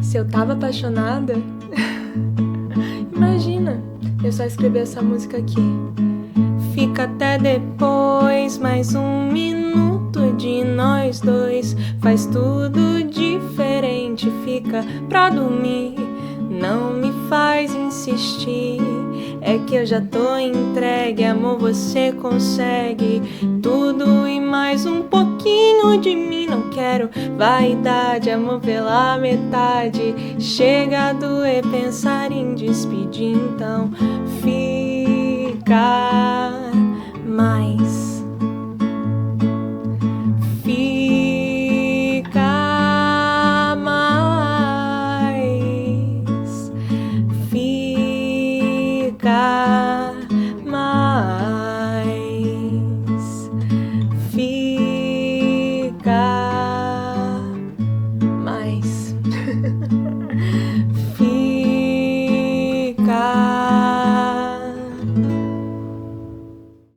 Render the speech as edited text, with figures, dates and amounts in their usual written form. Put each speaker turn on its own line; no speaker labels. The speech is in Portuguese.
Se eu tava apaixonada, imagina, eu só escrevi essa música aqui. Fica até depois, mais um minuto de nós dois. Faz tudo diferente, fica pra dormir. Não me faz insistir, é que eu já tô entregue. Amor, você consegue tudo e mais um pouquinho de mim. Não quero vaidade, amor pela metade. Chega a doer pensar em despedir, então fica mais. Fica mais. Fica mais. Fica mais.